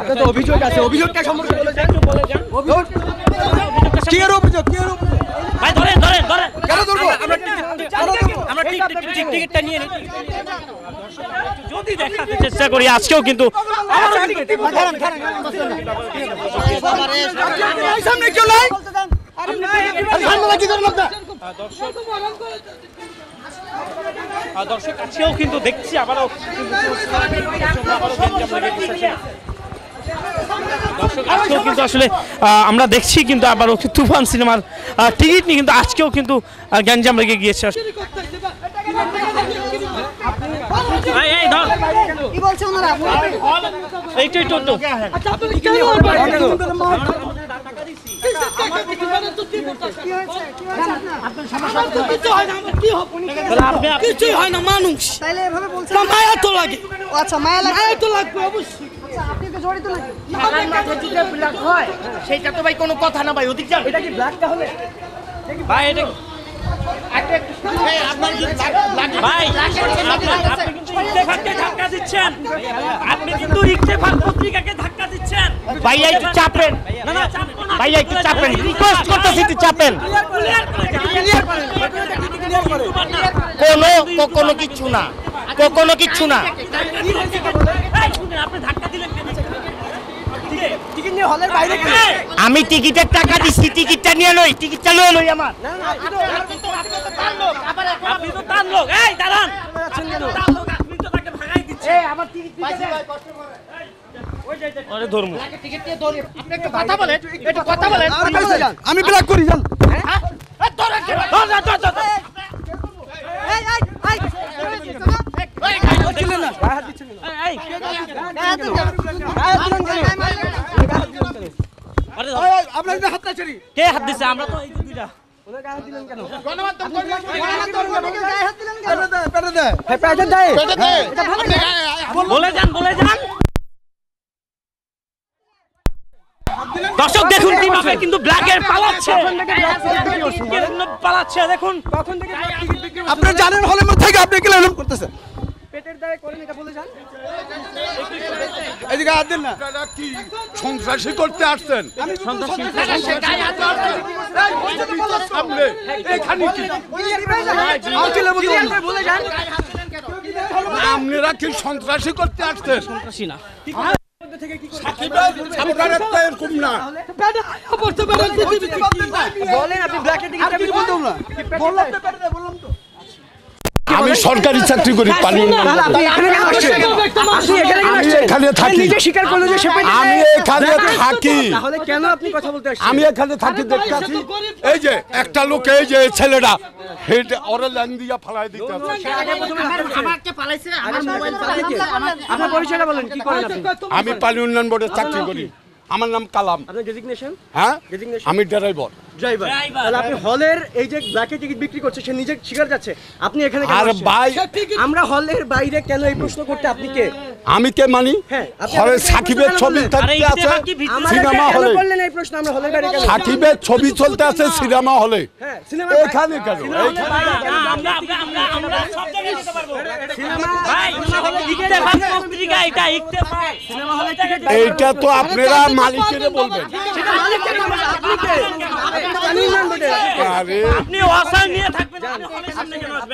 আপনার তো অভিযোগ আছে, অভিযোগটা সম্পর্কে বলে যান। কি এর অভিযোগ? ভাই ধরেন ধরেন ধরেন, কেন ধরবো? আমরা টিকিটটা নিয়ে নিই। যদি দেখাতে চেষ্টা করি আজকেও কিন্তু সামনে কেউ নাই। দর্শক আজকেও কিন্তু দেখছি আবারও দর্শক আজকেও কিন্তু আসলে আমরা দেখছি কিন্তু আবারও তুফান সিনেমার টিকিট নিয়ে কিন্তু আজকেও কিন্তু গ্যাঞ্জাম লেগে গিয়েছে। কিছুই হয় না মানুষ, মায়া তো লাগে। আচ্ছা মায়া তো লাগবে অবশ্যই। সেটা তো ভাই কোনো কথা না ভাই, ওদিক যান। এটা কি ব্ল্যাকটা হলে ভাই এটা ভাই আপনি কিন্তু ইত্তেফাককে ধাক্কা দিচ্ছেন, আপনি কিন্তু ইত্তেফাক পত্রিকাকে ধাক্কা দিচ্ছেন। ভাইয়া একটু চাপেন, না না চাপবো না ভাইয়া, একটু চাপেন, রিকোয়েস্ট করতেছি একটু চাপেন। কোনো কিচ্ছু না, কোনো কিচ্ছু না। আপনি ধাক্কা দিলেন কেন? টিকিট নিয়ে হলের বাইরে কেন? আমি টিকিটের টাকা দিচ্ছি, টিকিটটা নিয়ে লই, টিকিটটা নিয়ে লই আমার। আপনি তো তার লোক, এই দাঁড়ান, আপনি তো তাকে ভাগাই দিচ্ছেন। আমার টিকিট আরে ধর্ম টিকিট দিয়ে ধরে আপনি একটা কথা বলেন, একটু কথা বলেন। আমি ব্ল্যাক করি জান। কে হাত দিছে? আমরা তো এই দুইটা বলে যান, বলে যান। দর্শক দেখুন কিভাবে কিন্তু ব্ল্যাকের পালাচ্ছে, পালাচ্ছে দেখুন। আপনি জানেন হলের মধ্যে থেকে আপনি কি লাইন করতেছেন? পেটের দায়ে করেন, এটা বলে যান। এদিকে হাত দেন না। আপনারা কি সন্ত্রাসী করতে আসছেন? সামনে এখানে কি আপনারা কি সন্ত্রাসী করতে আসছেন? সন্ত্রাসী না, এরকম না। বলেন আপনি ব্ল্যাকের দিকে আমি বলতাম না, বললাম তো পেটে দেয়, বললাম তো। আমি সরকারি চাকরি করি, পানি আপনি এখানে কেন আসছেন? আপনি এখানে কেন আসছেন? এখানে থাকি। নিজে স্বীকার করলেন যে সে পেটে আমি এখানে থাকি, তাহলে কেন আপনি কথা বলতে আসছেন? আমি এখানে থাকি দেখতে আছি। এই যে একটা লোক, এই যে ছেলেটা হেড ওরে লাইন দিয়া ফালাই দিতে আছে। আমাকে পালাইছে, আমার মোবাইল পালাইছে। আপনার পরিচয়টা বলেন, কি করেন আপনি? আমি পানি উন্নয়ন বোর্ডে চাকরি করি, আমার নাম কালাম। আপনার ডেজিগনেশন? হ্যাঁ, Designation? আমি ড্রাইভার। ড্রাইভার। তাহলে আপনি হলের এই যে ব্ল্যাকে টিকিট বিক্রি করছে, সে নিজে স্বীকার যাচ্ছে, আপনি এখানে কেন আর আসছেন? ভাই আমরা হলের বাইরে কেন এই প্রশ্ন করতে, আপনি কে? আমি কে মানি? হ্যাঁ, আপনি হলে আমাদেরকে এই সাকিবের প্রশ্ন ছবি কেন থাকতে আছে সিনেমা আমাদেরকে কেন হলে। বললেন এই প্রশ্ন? আমরা হলের বাইরে কেন? সাকিবের ছবি চলতে আছে সিনেমা হলে, হ্যাঁ, সিনেমা এখানে কেন? এইটা তো আপনারা মালিকের বলবেন। আপনি কে? আপনি কে? আরে আপনি অসায় নিয়ে থাকবেন, আপনি হলের সামনে কেন আসবেন?